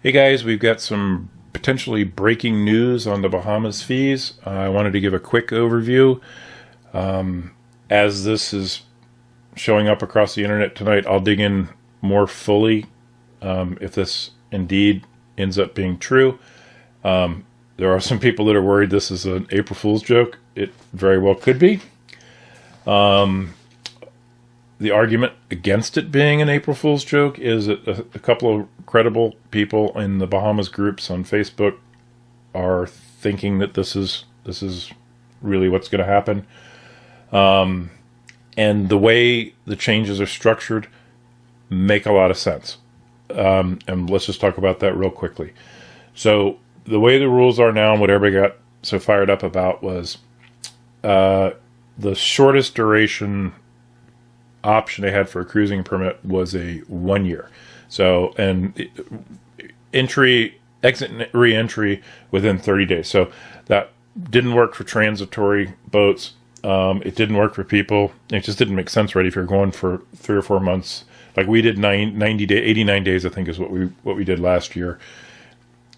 Hey guys, we've got some potentially breaking news on the Bahamas fees. I wanted to give a quick overview. As this is showing up across the internet tonight, I'll dig in more fully if this indeed ends up being true. There are some people that are worried this is an April Fool's joke. It very well could be. The argument against it being an April Fool's joke is that a couple of credible people in the Bahamas groups on Facebook are thinking that this is really what's going to happen. And the way the changes are structured make a lot of sense. And let's just talk about that real quickly. So the way the rules are now and what everybody got so fired up about was the shortest duration option they had for a cruising permit was a 1 year. So, and exit and re-entry within 30 days. So that didn't work for transitory boats. It didn't work for people. It just didn't make sense, right? If you're going for 3 or 4 months, like we did 89 days, I think is what we did last year.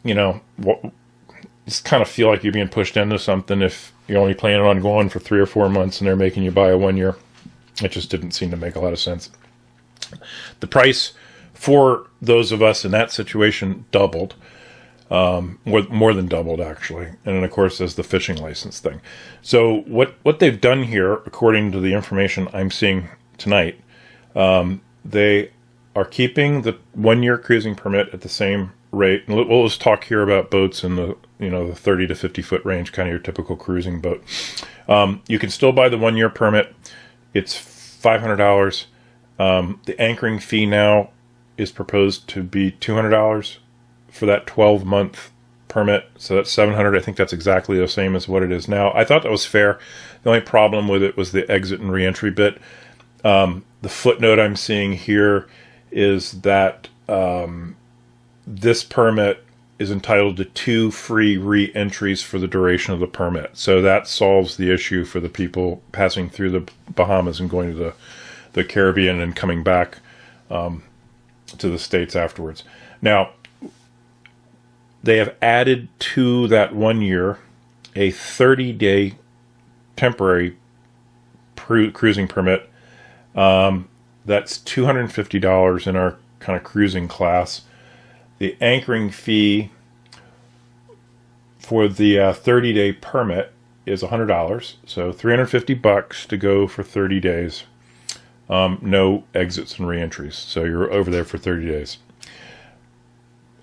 You know, just kind of feel like you're being pushed into something if you're only planning on going for 3 or 4 months and they're making you buy a 1 year. It just didn't seem to make a lot of sense. The price for those of us in that situation doubled, more than doubled actually. And then of course there's the fishing license thing. So what they've done here, according to the information I'm seeing tonight, they are keeping the 1 year cruising permit at the same rate. And we'll just talk here about boats in the the 30 to 50 foot range, kind of your typical cruising boat. You can still buy the 1 year permit. It's $500. The anchoring fee now is proposed to be $200 for that 12-month permit. So that's $700. I think that's exactly the same as what it is now. I thought that was fair. The only problem with it was the exit and re-entry bit. The footnote I'm seeing here is that this permit is entitled to 2 free re-entries for the duration of the permit. So that solves the issue for the people passing through the Bahamas and going to the Caribbean and coming back to the States afterwards. Now, they have added to that 1 year a 30-day temporary cruising permit. That's $250 in our kind of cruising class. The anchoring fee for the 30-day permit is $100, so $350 to go for 30 days. No exits and reentries, so you're over there for 30 days.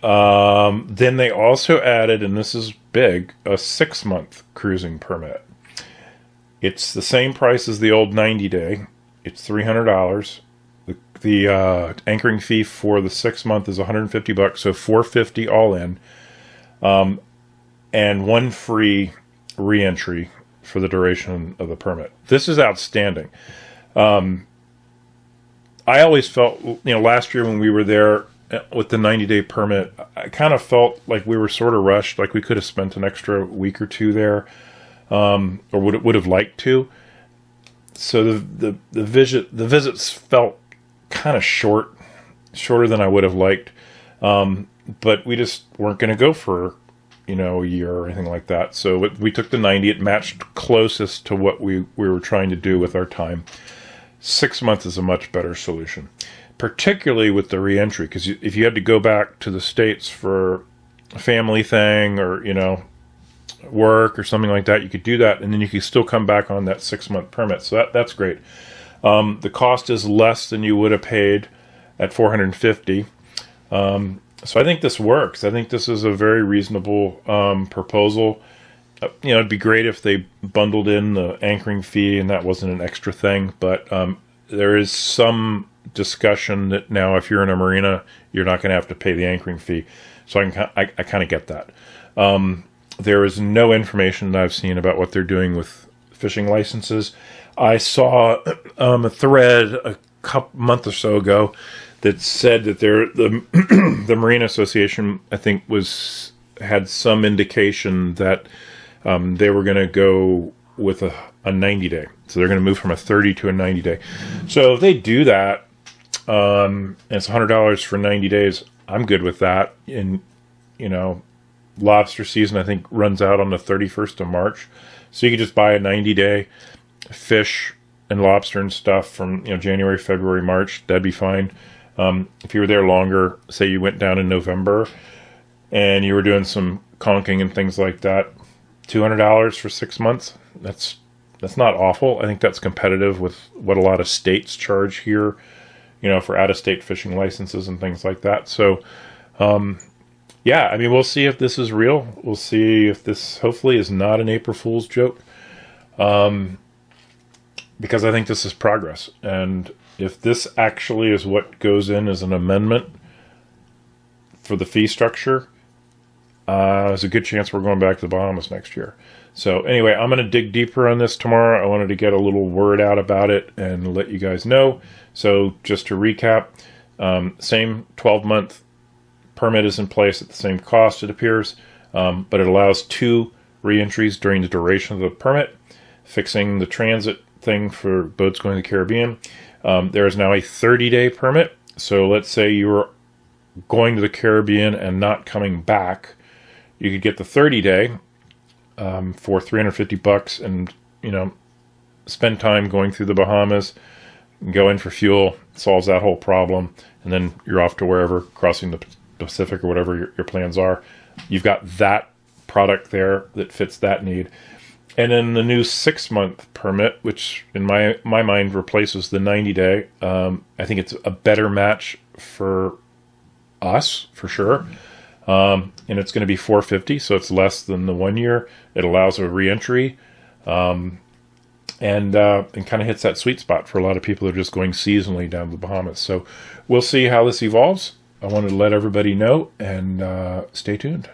Then they also added, and this is big, a 6-month cruising permit. It's the same price as the old 90-day. It's $300. The anchoring fee for the 6 month is $150, so $450 all in, and 1 free re-entry for the duration of the permit. This is outstanding. I always felt, last year when we were there with the 90-day permit, I kind of felt like we were sort of rushed, like we could have spent an extra week or two there, or would have liked to. So the visits felt kind of shorter than I would have liked, but we just weren't going to go for a year or anything like that. So we took the 90. It matched closest to what we were trying to do with our time. 6 months is a much better solution, particularly with the re-entry, because if you had to go back to the States for a family thing or work or something like that, you could do that, and then you could still come back on that 6-month permit. So that's great. The cost is less than you would have paid at $450. So I think this works. I think this is a very reasonable proposal. It'd be great if they bundled in the anchoring fee and that wasn't an extra thing. But there is some discussion that now if you're in a marina, you're not going to have to pay the anchoring fee. So I kind of get that. There is no information that I've seen about what they're doing with fishing licenses. I saw a thread a month or so ago that said that the Marine Association, I think, had some indication that they were going to go with a 90-day. So they're going to move from a 30 to a 90-day. So if they do that, and it's $100 for 90 days, I'm good with that. And you know, lobster season, I think, runs out on the 31st of March. So you could just buy a 90-day fish and lobster and stuff from, you know, January, February, March. That'd be fine. If you were there longer, say you went down in November and you were doing some conking and things like that, $200 for 6 months, that's not awful. I think that's competitive with what a lot of states charge here, you know, for out-of-state fishing licenses and things like that. So, yeah, I mean, we'll see if this is real. We'll see if this hopefully is not an April Fool's joke, because I think this is progress. And if this actually is what goes in as an amendment for the fee structure, there's a good chance we're going back to the Bahamas next year. So anyway, I'm going to dig deeper on this tomorrow. I wanted to get a little word out about it and let you guys know. So just to recap, same 12-month permit is in place at the same cost, it appears, but it allows 2 re-entries during the duration of the permit, fixing the transit thing for boats going to the Caribbean. There is now a 30-day permit. So let's say you were going to the Caribbean and not coming back, you could get the 30-day for $350 and, you know, spend time going through the Bahamas, go in for fuel, solves that whole problem, and then you're off to wherever, crossing the Pacific or whatever your plans are. You've got that product there that fits that need. And then the new 6-month permit, which in my mind replaces the 90-day, I think it's a better match for us, for sure. And it's going to be $450, so it's less than the 1 year. It allows a re-entry, and kind of hits that sweet spot for a lot of people that are just going seasonally down to the Bahamas. So we'll see how this evolves. I wanted to let everybody know, and stay tuned.